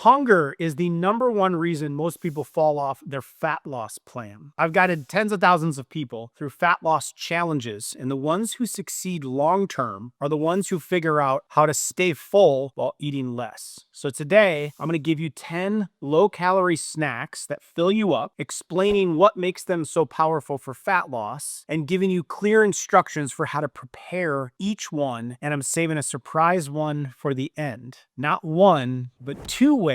Hunger is the #1 reason most people fall off their fat loss plan. I've guided tens of thousands of people through fat loss challenges, and the ones who succeed long-term are the ones who figure out how to stay full while eating less. So today, I'm going to give you 10 low-calorie snacks that fill you up, explaining what makes them so powerful for fat loss, and giving you clear instructions for how to prepare each one, and I'm saving a surprise one for the end. Not one, but 2 ways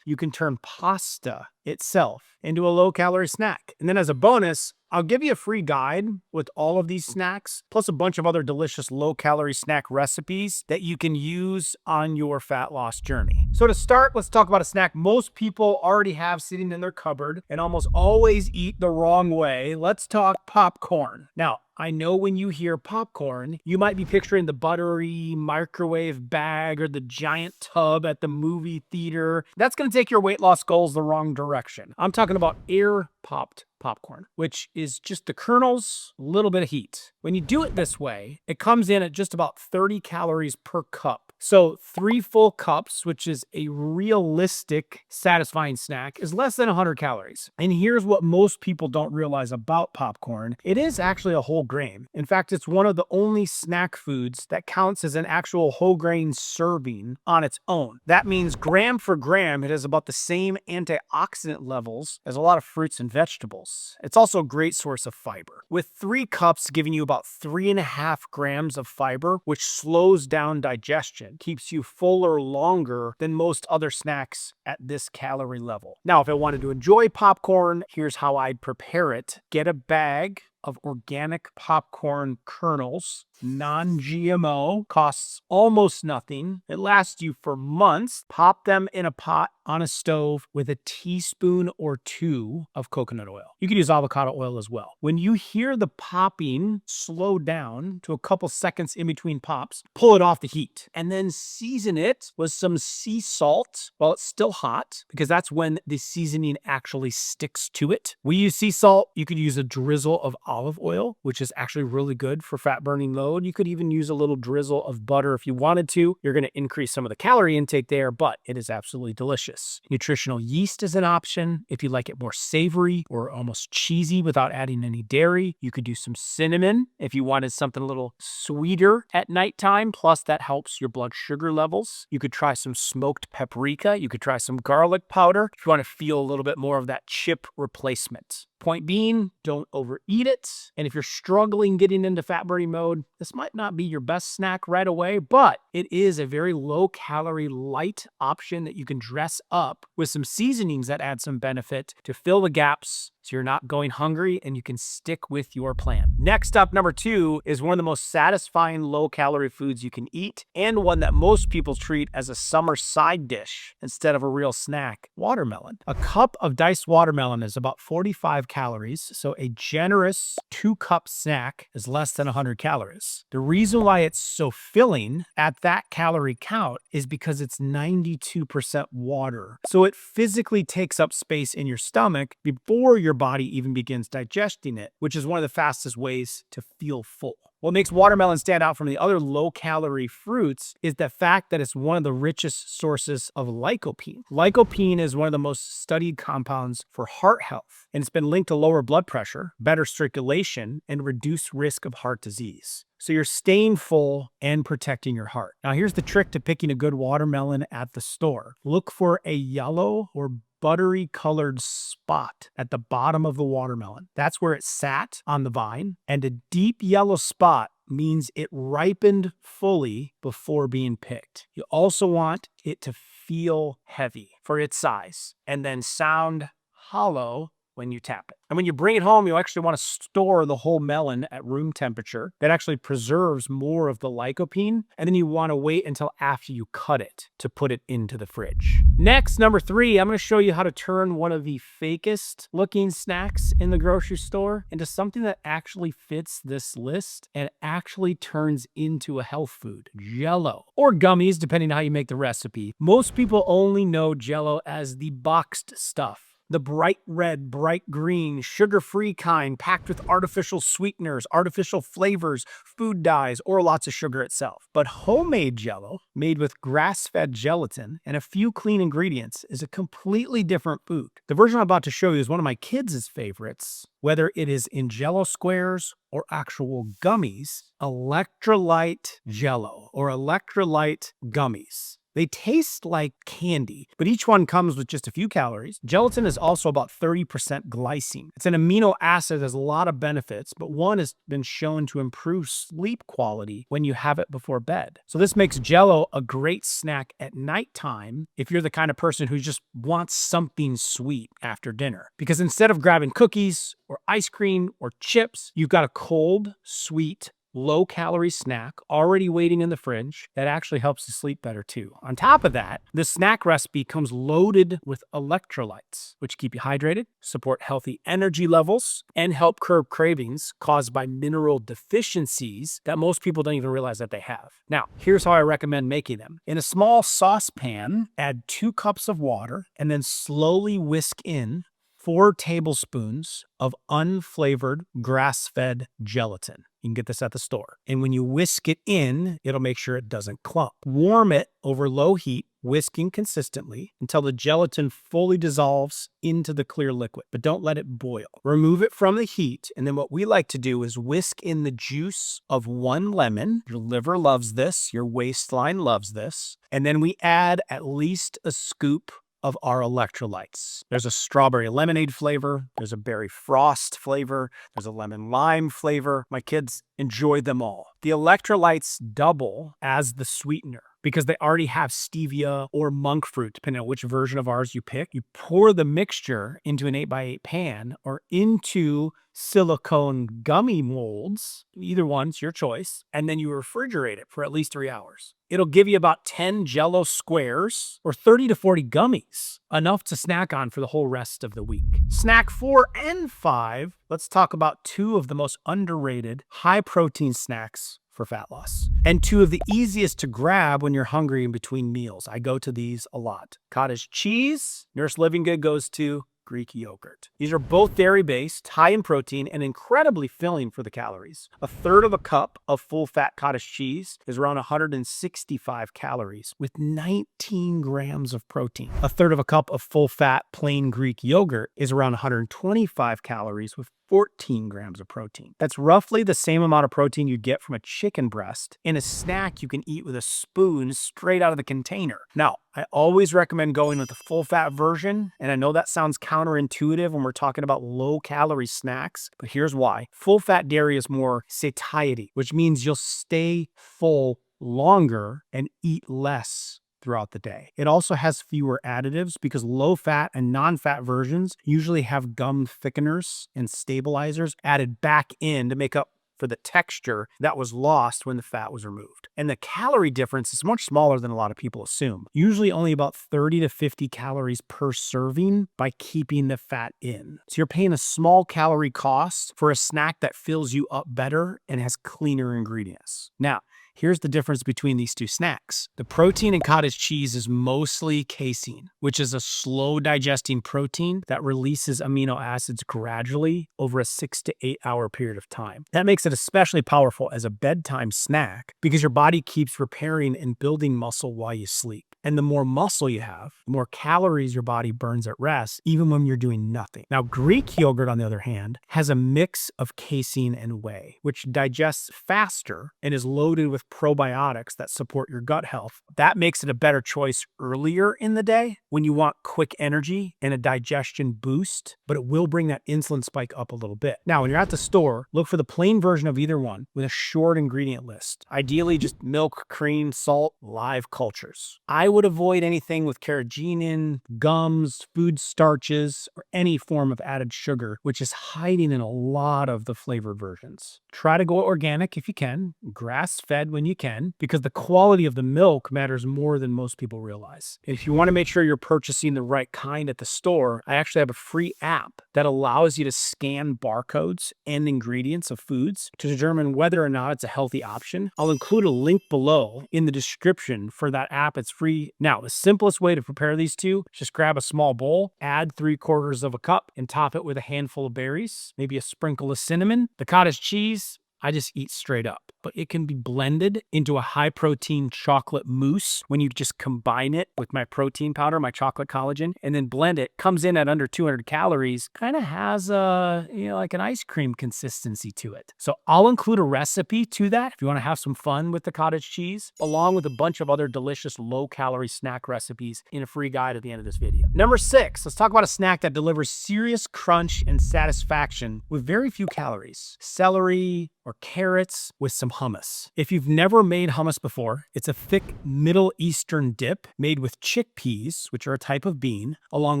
you can turn pasta itself into a low-calorie snack. And then as a bonus, I'll give you a free guide with all of these snacks, plus a bunch of other delicious low-calorie snack recipes that you can use on your fat loss journey. So to start, let's talk about a snack most people already have sitting in their cupboard and almost always eat the wrong way. Let's talk popcorn. Now, I know when you hear popcorn, you might be picturing the buttery microwave bag or the giant tub at the movie theater. That's going to take your weight loss goals the wrong direction. I'm talking about air-popped popcorn, which is just the kernels, a little bit of heat. When you do it this way, it comes in at just about 30 calories per cup. So 3 full cups, which is a realistic, satisfying snack, is less than 100 calories. And here's what most people don't realize about popcorn. It is actually a whole grain. In fact, it's one of the only snack foods that counts as an actual whole grain serving on its own. That means gram for gram, it has about the same antioxidant levels as a lot of fruits and vegetables. It's also a great source of fiber, with 3 cups giving you about 3.5 grams of fiber, which slows down digestion, keeps you fuller longer than most other snacks at this calorie level. Now, if I wanted to enjoy popcorn, here's how I'd prepare it. Get a bag of organic popcorn kernels, non-GMO, costs almost nothing. It lasts you for months. Pop them in a pot on a stove with a teaspoon or 2 of coconut oil. You can use avocado oil as well. When you hear the popping slow down to a couple seconds in between pops, pull it off the heat and then season it with some sea salt while it's still hot, because that's when the seasoning actually sticks to it. We use sea salt. You could use a drizzle of olive oil, which is actually really good for fat burning load. You could even use a little drizzle of butter if you wanted to. You're going to increase some of the calorie intake there, but it is absolutely delicious. Nutritional yeast is an option. If you like it more savory or almost cheesy without adding any dairy, you could do some cinnamon if you wanted something a little sweeter at nighttime, plus that helps your blood sugar levels. You could try some smoked paprika. You could try some garlic powder if you want to feel a little bit more of that chip replacement. Point being, don't overeat it. And if you're struggling getting into fat burning mode, this might not be your best snack right away, but it is a very low calorie, light option that you can dress up with some seasonings that add some benefit to fill the gaps so you're not going hungry and you can stick with your plan. Next up, number 2 is one of the most satisfying low calorie foods you can eat, and one that most people treat as a summer side dish instead of a real snack: watermelon. A cup of diced watermelon is about 45 calories, so a generous 2-cup snack is less than 100 calories. The reason why it's so filling at that calorie count is because it's 92% water. So it physically takes up space in your stomach before your body even begins digesting it, which is one of the fastest ways to feel full. What makes watermelon stand out from the other low-calorie fruits is the fact that it's one of the richest sources of lycopene. Lycopene is one of the most studied compounds for heart health, and it's been linked to lower blood pressure, better circulation, and reduced risk of heart disease. So you're staying full and protecting your heart. Now, here's the trick to picking a good watermelon at the store. Look for a yellow or buttery colored spot at the bottom of the watermelon. That's where it sat on the vine, and a deep yellow spot means it ripened fully before being picked. You also want it to feel heavy for its size and then sound hollow when you tap it. And when you bring it home, you actually want to store the whole melon at room temperature. That actually preserves more of the lycopene. And then you want to wait until after you cut it to put it into the fridge. Next, number 3, I'm going to show you how to turn one of the fakest looking snacks in the grocery store into something that actually fits this list and actually turns into a health food: Jell-O, or gummies, depending on how you make the recipe. Most people only know Jell-O as the boxed stuff. the bright red, bright green, sugar-free kind packed with artificial sweeteners, artificial flavors, food dyes, or lots of sugar itself. But homemade Jell-O, made with grass-fed gelatin and a few clean ingredients, is a completely different food. The version I'm about to show you is one of my kids' favorites, whether it is in Jell-O squares or actual gummies. Electrolyte Jell-O or electrolyte gummies. They taste like candy, but each one comes with just a few calories. Gelatin is also about 30% glycine. It's an amino acid that has a lot of benefits, but one has been shown to improve sleep quality when you have it before bed. So this makes Jell-O a great snack at nighttime if you're the kind of person who just wants something sweet after dinner. Because instead of grabbing cookies or ice cream or chips, you've got a cold, sweet, low-calorie snack already waiting in the fridge that actually helps you sleep better too. On top of that, the snack recipe comes loaded with electrolytes, which keep you hydrated, support healthy energy levels, and help curb cravings caused by mineral deficiencies that most people don't even realize that they have. Now, here's how I recommend making them. In a small saucepan, add 2 cups of water and then slowly whisk in 4 tablespoons of unflavored grass-fed gelatin. You can get this at the store. And when you whisk it in, it'll make sure it doesn't clump. Warm it over low heat, whisking consistently until the gelatin fully dissolves into the clear liquid, but don't let it boil. Remove it from the heat, and then what we like to do is whisk in the juice of 1 lemon. Your liver loves this, your waistline loves this, and then we add at least a scoop of our electrolytes. There's a strawberry lemonade flavor, there's a berry frost flavor, there's a lemon lime flavor. My kids enjoy them all. The electrolytes double as the sweetener because they already have stevia or monk fruit, depending on which version of ours you pick. You pour the mixture into an 8x8 pan or into silicone gummy molds, either one's your choice, and then you refrigerate it for at least 3 hours. It'll give you about 10 Jell-O squares or 30 to 40 gummies, enough to snack on for the whole rest of the week. Snack 4 and 5, let's talk about 2 of the most underrated high-protein snacks for fat loss, and 2 of the easiest to grab when you're hungry in between meals. I go to these a lot. Cottage cheese, Nurse Living Good goes to Greek yogurt. These are both dairy-based, high in protein, and incredibly filling for the calories. 1/3 of a cup of full-fat cottage cheese is around 165 calories with 19 grams of protein. 1/3 of a cup of full-fat plain Greek yogurt is around 125 calories with 14 grams of protein. That's roughly the same amount of protein you'd get from a chicken breast in a snack you can eat with a spoon straight out of the container. Now, I always recommend going with the full-fat version, and I know that sounds counterintuitive when we're talking about low-calorie snacks, but here's why. Full-fat dairy is more satiety, which means you'll stay full longer and eat less throughout the day. It also has fewer additives because low-fat and non-fat versions usually have gum thickeners and stabilizers added back in to make up for the texture that was lost when the fat was removed. And the calorie difference is much smaller than a lot of people assume. Usually only about 30 to 50 calories per serving by keeping the fat in. So you're paying a small calorie cost for a snack that fills you up better and has cleaner ingredients. Now, here's the difference between these 2 snacks. The protein in cottage cheese is mostly casein, which is a slow digesting protein that releases amino acids gradually over a 6 to 8 hour period of time. That makes it especially powerful as a bedtime snack because your body keeps repairing and building muscle while you sleep. And the more muscle you have, the more calories your body burns at rest, even when you're doing nothing. Now, Greek yogurt, on the other hand, has a mix of casein and whey, which digests faster and is loaded with probiotics that support your gut health. That makes it a better choice earlier in the day when you want quick energy and a digestion boost, but it will bring that insulin spike up a little bit. Now, when you're at the store, look for the plain version of either one with a short ingredient list. Ideally, just milk, cream, salt, live cultures. I would avoid anything with carrageenan, gums, food starches, or any form of added sugar, which is hiding in a lot of the flavored versions. Try to go organic if you can, grass-fed when you can, because the quality of the milk matters more than most people realize. And if you want to make sure you're purchasing the right kind at the store, I actually have a free app that allows you to scan barcodes and ingredients of foods to determine whether or not it's a healthy option. I'll include a link below in the description for that app. It's free. Now, the simplest way to prepare these two, just grab a small bowl, add 3/4 of a cup, and top it with a handful of berries, maybe a sprinkle of cinnamon. The cottage cheese, I just eat straight up, but it can be blended into a high protein chocolate mousse when you just combine it with my protein powder, my chocolate collagen, and then blend it. Comes in at under 200 calories, kind of has a, like an ice cream consistency to it. So I'll include a recipe to that if you want to have some fun with the cottage cheese, along with a bunch of other delicious low calorie snack recipes in a free guide at the end of this video. Number 6, let's talk about a snack that delivers serious crunch and satisfaction with very few calories. Celery or carrots with some hummus. If you've never made hummus before, it's a thick Middle Eastern dip made with chickpeas, which are a type of bean, along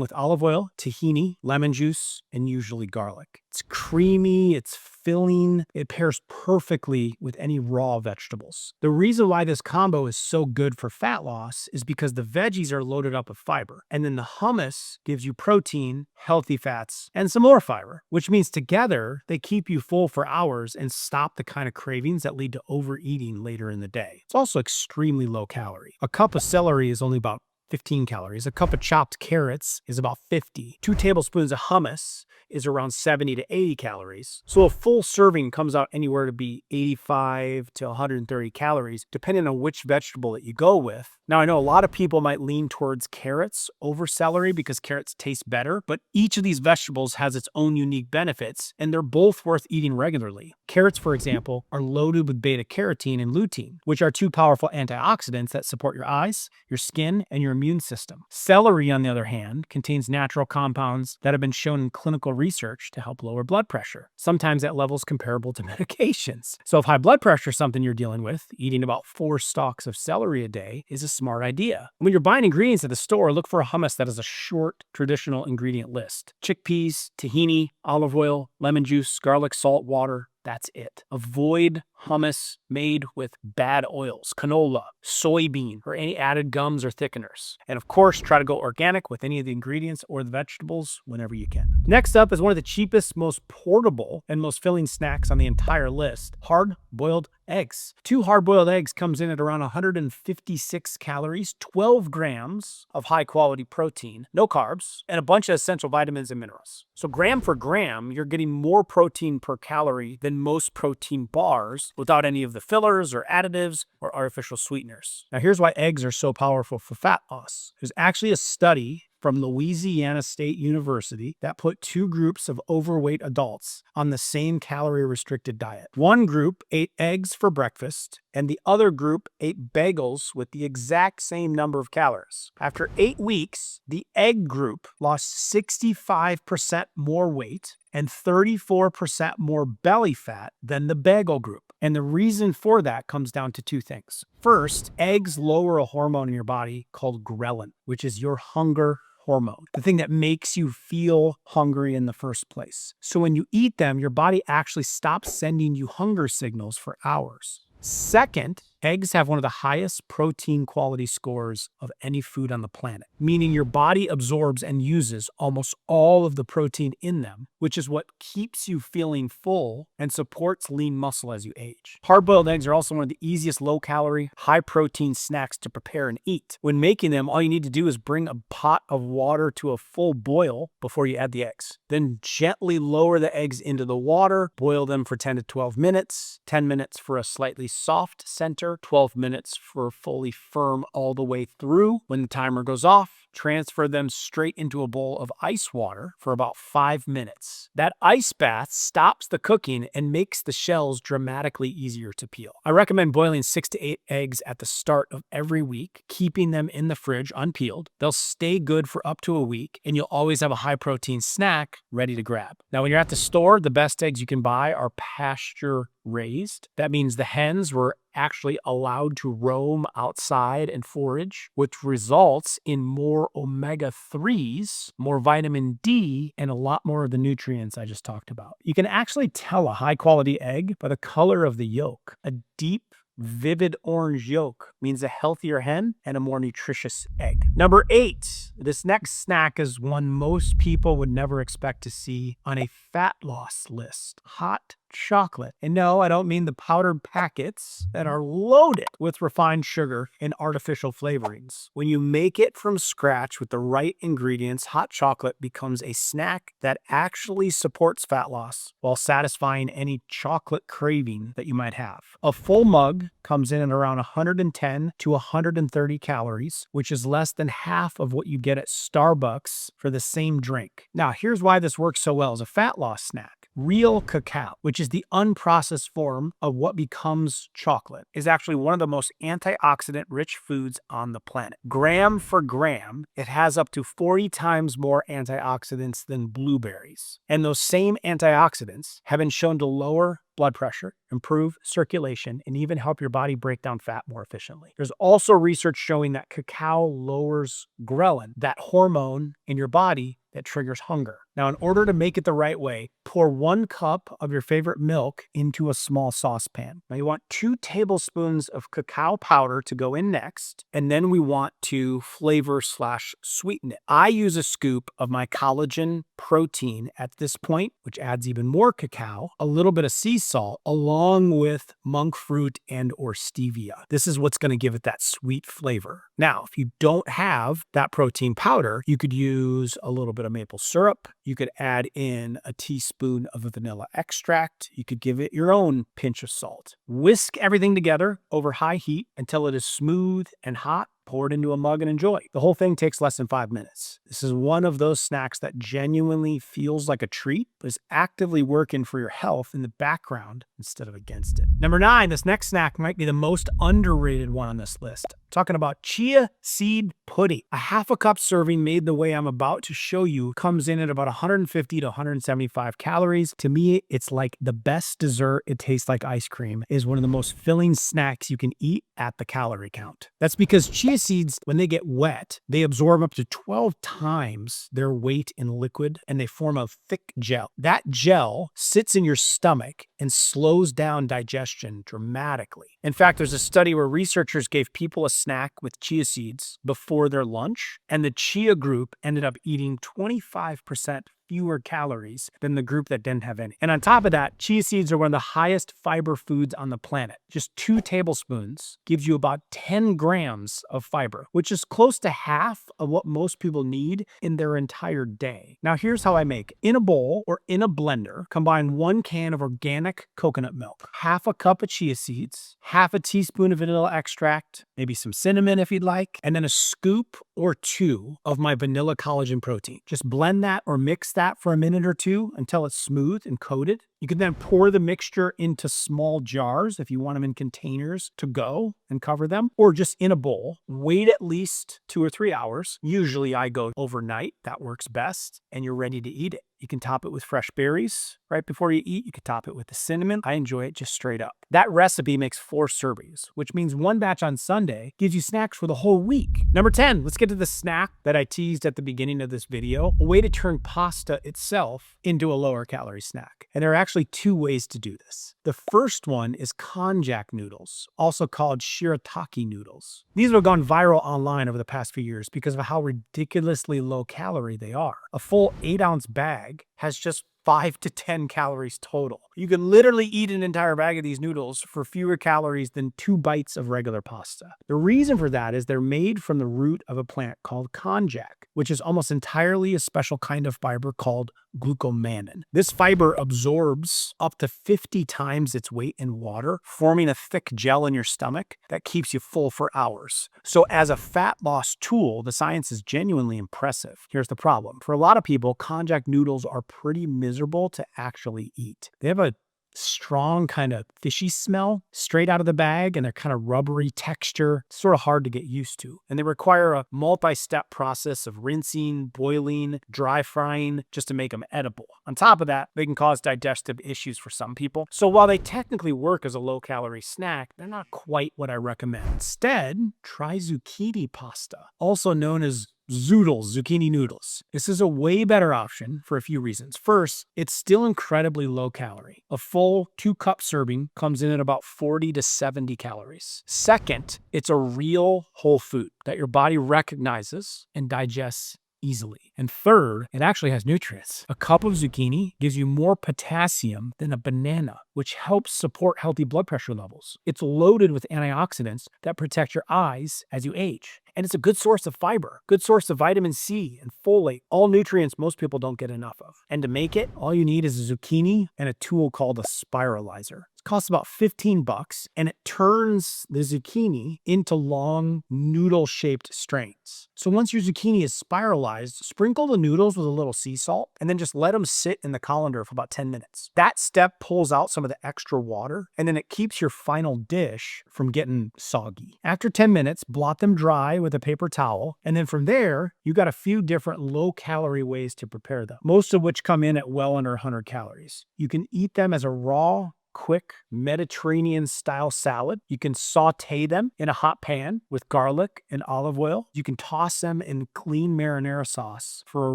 with olive oil, tahini, lemon juice, and usually garlic. It's creamy, it's filling, it pairs perfectly with any raw vegetables. The reason why this combo is so good for fat loss is because the veggies are loaded up with fiber, and then the hummus gives you protein, healthy fats, and some more fiber, which means together they keep you full for hours and stop the kind of cravings that lead to overeating later in the day. It's also extremely low calorie. A cup of celery is only about 15 calories. A cup of chopped carrots is about 50. 2 tablespoons of hummus is around 70 to 80 calories. So a full serving comes out anywhere to be 85 to 130 calories, depending on which vegetable that you go with. Now, I know a lot of people might lean towards carrots over celery because carrots taste better, but each of these vegetables has its own unique benefits, and they're both worth eating regularly. Carrots, for example, are loaded with beta-carotene and lutein, which are 2 powerful antioxidants that support your eyes, your skin, and your immune system. Celery, on the other hand, contains natural compounds that have been shown in clinical research to help lower blood pressure, sometimes at levels comparable to medications. So if high blood pressure is something you're dealing with, eating about 4 stalks of celery a day is a smart idea. When you're buying ingredients at the store, look for a hummus that has a short, traditional ingredient list. Chickpeas, tahini, olive oil, lemon juice, garlic, salt, water. That's it. Avoid hummus made with bad oils, canola, soybean, or any added gums or thickeners. And of course, try to go organic with any of the ingredients or the vegetables whenever you can. Next up is one of the cheapest, most portable, and most filling snacks on the entire list: hard-boiled eggs. 2 hard-boiled eggs comes in at around 156 calories, 12 grams of high-quality protein, no carbs, and a bunch of essential vitamins and minerals. So gram for gram, you're getting more protein per calorie than most protein bars without any of the fillers or additives or artificial sweeteners. Now, here's why eggs are so powerful for fat loss. There's actually a study from Louisiana State University that put 2 groups of overweight adults on the same calorie-restricted diet. One group ate eggs for breakfast, and the other group ate bagels with the exact same number of calories. After 8 weeks, the egg group lost 65% more weight and 34% more belly fat than the bagel group. And the reason for that comes down to 2 things. First, eggs lower a hormone in your body called ghrelin, which is your hunger hormone, the thing that makes you feel hungry in the first place. So when you eat them, your body actually stops sending you hunger signals for hours. Second, eggs have one of the highest protein quality scores of any food on the planet, meaning your body absorbs and uses almost all of the protein in them, which is what keeps you feeling full and supports lean muscle as you age. Hard-boiled eggs are also one of the easiest low-calorie, high-protein snacks to prepare and eat. When making them, all you need to do is bring a pot of water to a full boil before you add the eggs. Then gently lower the eggs into the water, boil them for 10 to 12 minutes, 10 minutes for a slightly soft center, 12 minutes for fully firm all the way through. When the timer goes off, transfer them straight into a bowl of ice water for about 5 minutes. That ice bath stops the cooking and makes the shells dramatically easier to peel. I recommend boiling 6 to 8 eggs at the start of every week, keeping them in the fridge unpeeled. They'll stay good for up to a week, and you'll always have a high-protein snack ready to grab. Now, when you're at the store, the best eggs you can buy are pasture raised. That means the hens were actually allowed to roam outside and forage, which results in more omega-3s, more vitamin D, and a lot more of the nutrients I just talked about. You can actually tell a high-quality egg by the color of the yolk. A deep vivid orange yolk means a healthier hen and a more nutritious egg. Number 8, this next snack is one most people would never expect to see on a fat loss list: hot chocolate. And no, I don't mean the powdered packets that are loaded with refined sugar and artificial flavorings. When you make it from scratch with the right ingredients, hot chocolate becomes a snack that actually supports fat loss while satisfying any chocolate craving that you might have. A full mug comes in at around 110 to 130 calories, which is less than half of what you get at Starbucks for the same drink. Now, here's why this works so well as a fat loss snack. Real cacao, which is the unprocessed form of what becomes chocolate, is actually one of the most antioxidant-rich foods on the planet. Gram for gram, it has up to 40 times more antioxidants than blueberries. And those same antioxidants have been shown to lower blood pressure, improve circulation, and even help your body break down fat more efficiently. There's also research showing that cacao lowers ghrelin, that hormone in your body that triggers hunger. Now, in order to make it the right way, pour 1 cup of your favorite milk into a small saucepan. Now, you want 2 tablespoons of cacao powder to go in next, and then we want to flavor/sweeten it. I use a scoop of my collagen protein at this point, which adds even more cacao, a little bit of sea salt, along with monk fruit and or stevia. This is what's going to give it that sweet flavor. Now, if you don't have that protein powder, you could use a little bit of maple syrup. You could add in a teaspoon of vanilla extract. You could give it your own pinch of salt. Whisk everything together over high heat until it is smooth and hot. Pour it into a mug and enjoy. The whole thing takes less than 5 minutes. This is one of those snacks that genuinely feels like a treat, but is actively working for your health in the background instead of against it. Number 9, this next snack might be the most underrated one on this list. I'm talking about chia seed pudding. A half a cup serving made the way I'm about to show you comes in at about 150 to 175 calories. To me, it's like the best dessert. It tastes like ice cream. It is one of the most filling snacks you can eat at the calorie count. That's because chia seeds, when they get wet, they absorb up to 12 times their weight in liquid and they form a thick gel. That gel sits in your stomach and slows down digestion dramatically. In fact, there's a study where researchers gave people a snack with chia seeds before their lunch, and the chia group ended up eating 25% fewer calories than the group that didn't have any. And on top of that, chia seeds are one of the highest fiber foods on the planet. Just 2 tablespoons gives you about 10 grams of fiber, which is close to half of what most people need in their entire day. Now, here's how I make it. In a bowl or in a blender, combine 1 can of organic coconut milk, half a cup of chia seeds, half a teaspoon of vanilla extract, maybe some cinnamon if you'd like, and then a scoop or 2 of my vanilla collagen protein. Just blend that or mix that for a minute or 2 until it's smooth and coated. You can then pour the mixture into small jars if you want them in containers to go and cover them, or just in a bowl. Wait at least 2 or 3 hours. Usually I go overnight. That works best, and you're ready to eat it. You can top it with fresh berries right before you eat. You can top it with the cinnamon. I enjoy it just straight up. That recipe makes 4 servings, which means 1 batch on Sunday gives you snacks for the whole week. Number 10, let's get to the snack that I teased at the beginning of this video, a way to turn pasta itself into a lower calorie snack. And there are actually 2 ways to do this. The first one is konjac noodles, also called shirataki noodles. These have gone viral online over the past few years because of how ridiculously low calorie they are. A full 8-ounce bag has just 5 to 10 calories total. You can literally eat an entire bag of these noodles for fewer calories than 2 bites of regular pasta. The reason for that is they're made from the root of a plant called konjac, which is almost entirely a special kind of fiber called glucomannan. This fiber absorbs up to 50 times its weight in water, forming a thick gel in your stomach that keeps you full for hours. So as a fat loss tool, the science is genuinely impressive. Here's the problem. For a lot of people, konjac noodles are pretty miserable to actually eat. They have a strong kind of fishy smell straight out of the bag, and they're kind of rubbery texture, sort of hard to get used to. And they require a multi-step process of rinsing, boiling, dry frying just to make them edible. On top of that, they can cause digestive issues for some people. So while they technically work as a low-calorie snack, they're not quite what I recommend. Instead, try zucchini pasta, also known as Zoodles, zucchini noodles. This is a way better option for a few reasons. First, it's still incredibly low calorie. A full 2-cup serving comes in at about 40 to 70 calories. Second, it's a real whole food that your body recognizes and digests easily. And third, it actually has nutrients. A cup of zucchini gives you more potassium than a banana, which helps support healthy blood pressure levels. It's loaded with antioxidants that protect your eyes as you age. And it's a good source of fiber, good source of vitamin C and folate, all nutrients most people don't get enough of. And to make it, all you need is a zucchini and a tool called a spiralizer. It costs about $15 and it turns the zucchini into long noodle-shaped strains. So once your zucchini is spiralized, sprinkle the noodles with a little sea salt and then just let them sit in the colander for about 10 minutes. That step pulls out some of the extra water and then it keeps your final dish from getting soggy. After 10 minutes, blot them dry with a paper towel, and then from there, you got a few different low-calorie ways to prepare them, most of which come in at well under 100 calories. You can eat them as a raw, quick Mediterranean-style salad. You can saute them in a hot pan with garlic and olive oil. You can toss them in clean marinara sauce for a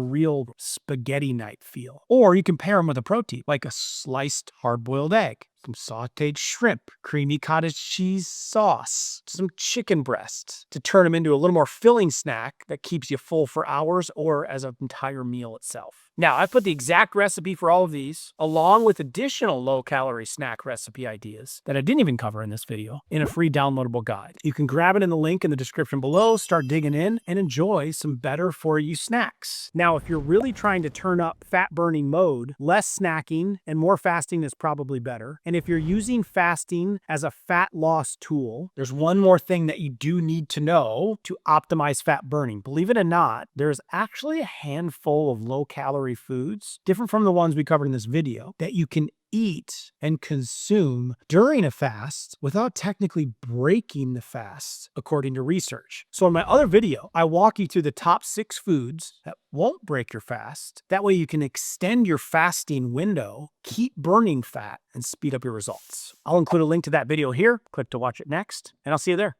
real spaghetti night feel. Or you can pair them with a protein, like a sliced hard-boiled egg, some sauteed shrimp, creamy cottage cheese sauce, some chicken breast to turn them into a little more filling snack that keeps you full for hours or as an entire meal itself. Now, I've put the exact recipe for all of these, along with additional low-calorie snack recipe ideas that I didn't even cover in this video, in a free downloadable guide. You can grab it in the link in the description below, start digging in, and enjoy some better-for-you snacks. Now, if you're really trying to turn up fat-burning mode, less snacking and more fasting is probably better. And if you're using fasting as a fat loss tool, there's one more thing that you do need to know to optimize fat burning. Believe it or not, there's actually a handful of low-calorie foods, different from the ones we covered in this video, that you can eat and consume during a fast without technically breaking the fast, according to research. So in my other video, I walk you through the top 6 foods that won't break your fast. That way you can extend your fasting window, keep burning fat, and speed up your results. I'll include a link to that video here. Click to watch it next, and I'll see you there.